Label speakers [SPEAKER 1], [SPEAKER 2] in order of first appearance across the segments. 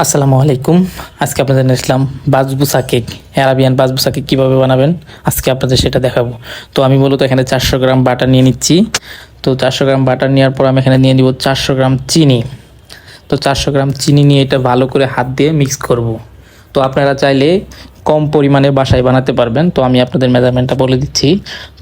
[SPEAKER 1] আসসালামু আলাইকুম। আজকে আপনাদের নিয়ে আসলাম basbousa cake, Arabian basbousa cake কীভাবে বানাবেন আজকে আপনাদের সেটা দেখাবো। তো আমি মূলত এখানে 400 গ্রাম বাটার নিয়ে নিচ্ছি। তো 400 গ্রাম বাটার নেওয়ার পর আমি এখানে নিয়ে নিব 400 গ্রাম চিনি। তো 400 গ্রাম চিনি নিয়ে এটা ভালো করে হাত দিয়ে মিক্স করব। তো আপনারা চাইলে কম পরিমাণে বাসায় বানাতে পারবেন। তো আমি আপনাদের মেজারমেন্টটা বলে দিচ্ছি।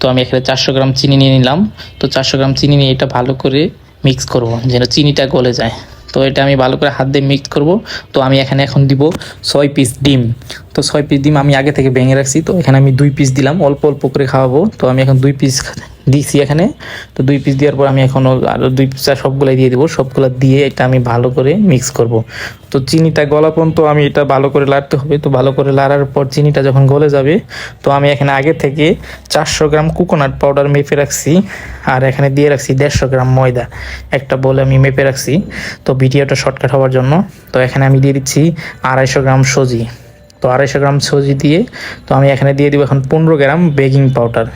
[SPEAKER 1] তো আমি এখানে 400 গ্রাম চিনি নিয়ে নিলাম। তো 400 গ্রাম চিনি নিয়ে এটা ভালো করে মিক্স করব যেন চিনিটা গলে যায়। তো এটা আমি ভালো করে হাত দিয়ে মিক্স করব। তো আমি এখানে এখন দিব 6 পিস ডিম। তো 6 পিস ডিম আমি আগে থেকে ভেঙে রাখছি। তো এখানে আমি 2 পিস দিলাম, অল্প অল্প করে খাওয়াবো। তো আমি এখন 2 পিস দিয়েছি এখানে। তো 2 পিস দেওয়ার পর আমি এখন আরও 2 পিস সবগুলাই দিয়ে দেবো। সবগুলো দিয়ে এটা আমি ভালো করে মিক্স করব। তো চিনিটা গলা পর্যন্ত আমি এটা ভালো করে লাড়তে হবে। তো ভালো করে লাড়ার পর চিনিটা যখন গলে যাবে, তো আমি এখানে আগে থেকে 400 গ্রাম কোকোনাট পাউডার মেপে রাখছি। আর এখানে দিয়ে রাখছি 150 গ্রাম ময়দা, একটা বলে আমি মেপে রাখছি। তো ভিডিওটা শর্টকাট হওয়ার জন্য। তো এখানে আমি দিয়ে দিচ্ছি 250 গ্রাম সুজি। তো 250 গ্রাম সুজি দিয়ে তো আমি এখানে দিয়ে দিব এখন 15 গ্রাম বেকিং পাউডার।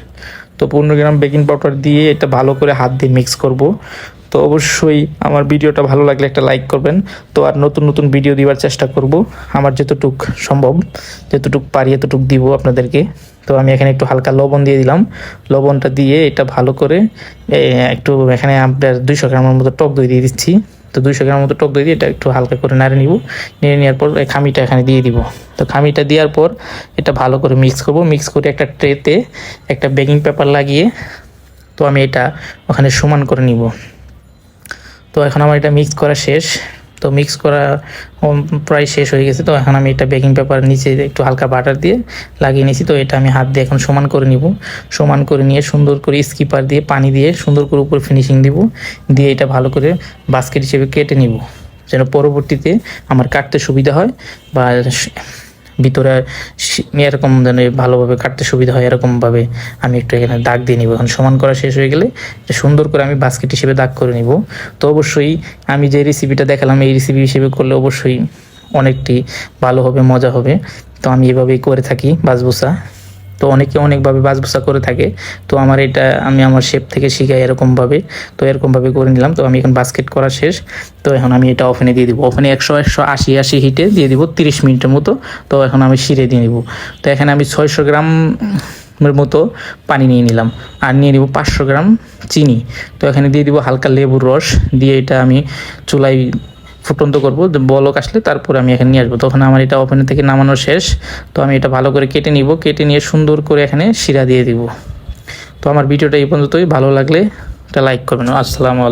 [SPEAKER 1] তো 15 গ্রাম বেকিং পাউডার দিয়ে এটা ভালো করে হাত দিয়ে মিক্স করব। তো অবশ্যই আমার ভিডিওটা ভালো লাগলে একটা লাইক করবেন। তো আর নতুন নতুন ভিডিও দেওয়ার চেষ্টা করব, আমার যতটুক সম্ভব, যতটুক পারি এতটুক দিব আপনাদেরকে। তো আমি এখানে একটু হালকা লবণ দিয়ে দিলাম। লবণটা দিয়ে এটা ভালো করে একটু এখানে আপনার 200 গ্রামের মতো টক দই দিয়ে দিচ্ছি। তো 200 গ্রামের মতো টক দই দিয়ে এটা একটু হালকা করে নাড়ে নিব। নেড়ে নেওয়ার পর এই খামিটা এখানে দিয়ে দিব। তো খামিটা দেওয়ার পর এটা ভালো করে মিক্স করব। মিক্স করে একটা ট্রেতে একটা বেকিং পেপার লাগিয়ে তো আমি এটা ওখানে সমান করে নিব। তো এখন আমার এটা মিক্স করা শেষ। তো মিক্স করা প্রায় শেষ হয়ে গেছে। তো এখন আমি এটা বেকিং পেপার নিচে একটু হালকা বাটার দিয়ে লাগিয়ে নিয়েছি। তো এটা আমি হাত দিয়ে এখন সমান করে নিব। সমান করে নিয়ে সুন্দর করে স্কিপার দিয়ে পানি দিয়ে সুন্দর করে উপর ফিনিশিং দিব। দিয়ে এটা ভালো করে বাস্কেট হিসেবে কেটে নিব, যেন পরবর্তীতে আমার কাটতে সুবিধা হয় বা ভিতরে এরকম যেন ভালোভাবে কাটতে সুবিধা হয়, এরকমভাবে আমি একটু এখানে দাগ দিয়ে নিব। এখন সমান করা শেষ হয়ে গেলে সুন্দর করে আমি বাস্কেট হিসেবে দাগ করে নিব। তো অবশ্যই আমি যে রেসিপিটা দেখালাম এই রেসিপি হিসেবে করলে অবশ্যই অনেকটি ভালো হবে, মজা হবে। তো আমি এভাবেই করে থাকি বাসবুসা। তো অনেকে অনেকভাবে বাসবুসা করে থাকে। তো আমার এটা আমি আমার শেপ থেকে শিখাই এরকমভাবে। তো এরকমভাবে করে নিলাম। তো আমি এখন বাস্কেট করা শেষ। তো এখন আমি এটা ওভেনে দিয়ে দিব। ওভেনে 180 হিটে দিয়ে দিব 30 মিনিটের মতো। তো এখন আমি শিরে দিয়ে নিব। তো এখানে আমি 600 গ্রামের মতো পানি নিয়ে নিলাম। আর নিয়ে নিব 500 গ্রাম চিনি। তো এখানে দিয়ে দিব হালকা লেবুর রস। দিয়ে এটা আমি চুলায় ফুটন্ত করবো, বলক আসলে তারপরে আমি এখানে নিয়ে আসবো। তখন আমার এটা ওভেন থেকে নামানো শেষ। তো আমি এটা ভালো করে কেটে নিব। কেটে নিয়ে সুন্দর করে এখানে শিরা দিয়ে দিব। তো আমার ভিডিওটা এই পর্যন্তই। ভালো লাগলে একটা লাইক করবেন। আসসালামু আলাইকুম।